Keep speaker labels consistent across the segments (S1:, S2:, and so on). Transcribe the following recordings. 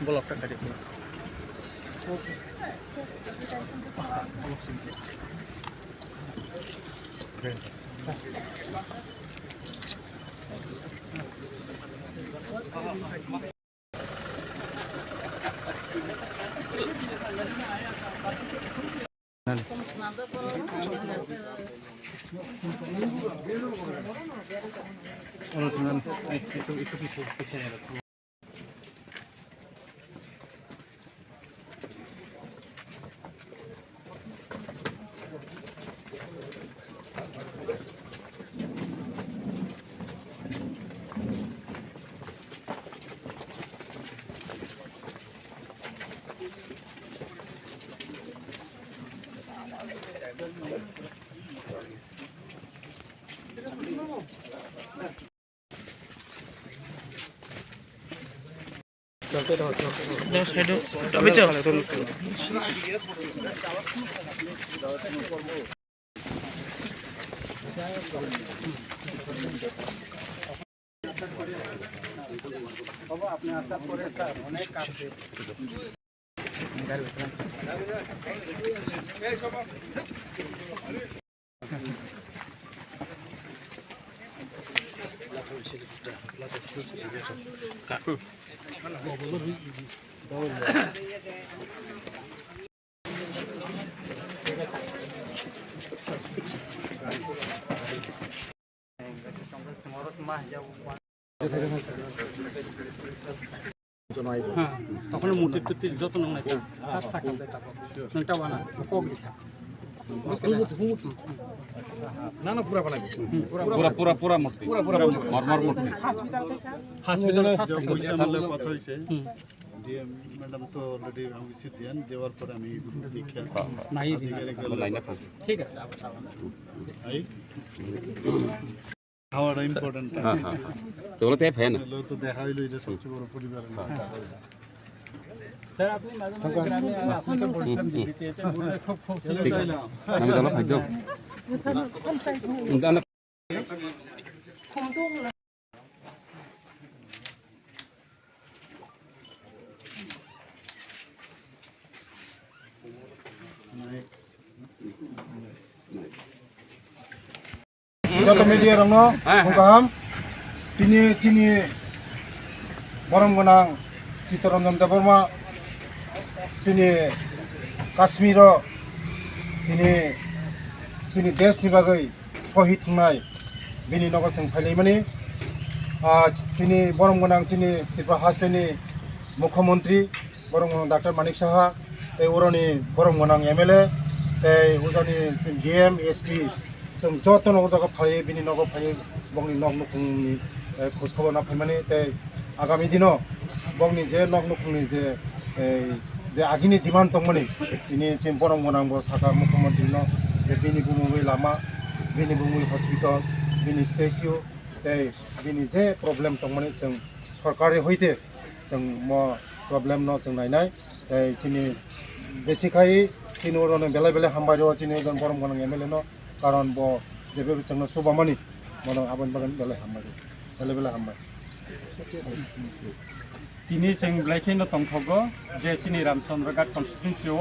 S1: Bolokta kadi. আপনি আসার পরে স্যার অনেক কাজ তখন মূর্তি টুর্তি যত্ন নাই না না পুরা বানাবো পুরা পুরা পুরা মূর্তি পুরা পুরা মরমর মূর্তি হসপিটালে কথা হইছে ডিএম ম্যাডাম তো অলরেডি আমি সিদ্ধান দেওয়ার পরে আমি দেখে নাই লাইনে থাকি ঠিক আছে আই খাওয়াটা ইম্পর্টেন্ট
S2: তো বলতে ফ্যান
S1: তো দেখা হইলো এটা সবচেয়ে বড় পরিবার স্যার আপনি মাঝে গ্রামে আপনাকে বলছিলাম দিতে এটা খুব খুব ছিল
S2: আমি জানো ভাগ্য জানো
S3: যত মিডিয়া রং গাহাম চিনি বরং গোনাং চিত্তরঞ্জন দেববর্মা চিনি কাশ্মীর চিনি দেশनि बागै शहीद होनाय बिनि नगर जों फालिमानि चिनि बरं गोनां चिनि त्रिपुरा हास्टेनि मुख्यमंत्री बरं गोनां डॉक्टर मानिक साहा उरनि बरं गोनां एमएलए उजानि डीएम एसपी जों जतन उजागा फायो बिनि नगर फायो बंनि नग नुखुंनि खोज खबर ना फायमानि आगामी दिनाव बंनि जे नग नुखुंनि जे आगिनि डिमान्ड दंमोन बिनि जों बरं गोनां साखा मुख्यमंत्री जे बिनि बुमुङै लामा बिनि बुमुङै हस्पिटाल बिनि स्टेच्यु बिनि जे प्रब्लेम दंमोन जों सरकारि हयते जों प्रब्लेम जों नायनाय चिनि बेसिकायै चिनि उरनो बेले बेले हामबाय चिनि जों बरं गोनां एमएलए कारण बो जेबो जोंनो सुबामानि मन आबन बागान बेले हामबाय बेले बेले हामबाय
S1: তিনি जों ब्लाइखैनो दंथगो जे चिनि रामचंद्रघाट कन्स्टिट्युन्सियाव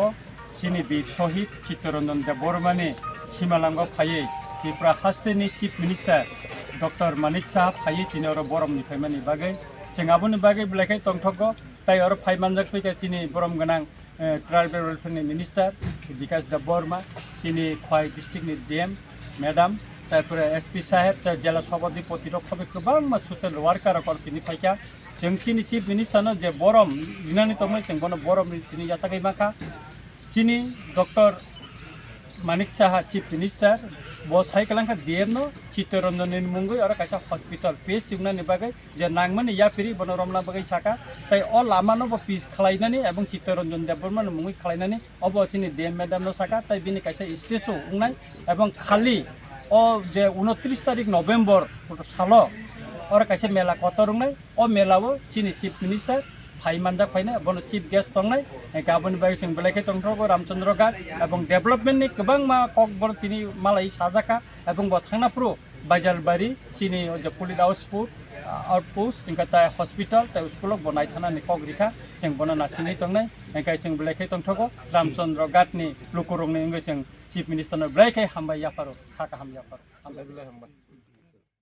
S1: चिनि बीर शहीद चित्तरंजन देबबर्मानि सिमालांग फायै त्रिपुरा हास्टेनि chief minister doctor Manik Saha फायै तिनि और बरमनिफ्राय मानि बागै जों आबोनि बागै ब्लाइखै दंथगो ताई और फाइमानजाक फैगा चिनि बरम गोनां ट्राइबेल वेलफेयारनि मिनिस्टार विकास देबबर्मा चिनि खवाई डिस्ट्रिक्टनि डीएम मैडम तारपरे एसपी साहेब जिला सभापति रक्षक गोबां ससियेल वार्कार तिनि फायखा जों चिनि चीफ मिनिस्टार जे बरम लिनानै दंमोन जों बनो बरम तिनि यासाखै माखा चिनि doctor Manik Saha chief minister बो साइकलांखा डीएम नो चित्तरंजन मुंगै और कासा हॉस्पिटल पेज सिमनानि बागै जे नांगमानि याफिरि बनो रमना बागै साका ताई अ लामानो बो पिस खालायनानै एबं चित्तरंजन देबबर्मानि मुंगै खालायनानै अबो चिनि डीएम मैडम नो साका ताई बिनि कासा स्टेजो उंनाय एबं खालि अ जे 29 तारिख नवेम्बर सालो और कैसे मेला कतरंनाय अ मेलावो चिनि चीफ मिनिस्टार फाइमानजाक फायना बनो चीफ गेस्ट दंनाय गाबोन बाय जों बेलायखै दंथगो रामचंद्रघाट एबं डेभलपमेन्टनि गोबां मा कक बर तिनि मालाय साजाका एबं ब थांनाफ्रु बाजारबारि चिनि जे पुलिस हाउसफोर आउटपोस्ट जोंखा ताय हस्पिटाल ताय स्कुलाव बनाय थानानै कग्रिखा जों बना नासिनै दंनाय ओंखाय जों ब्लाइखाय दंथगो रामचन्द्र घाटनि लुकुरंनि जों चिफ मिनिस्टारनो ब्लाइखाय हामबाय याफारो थाका हाम याफारो
S3: हामबाय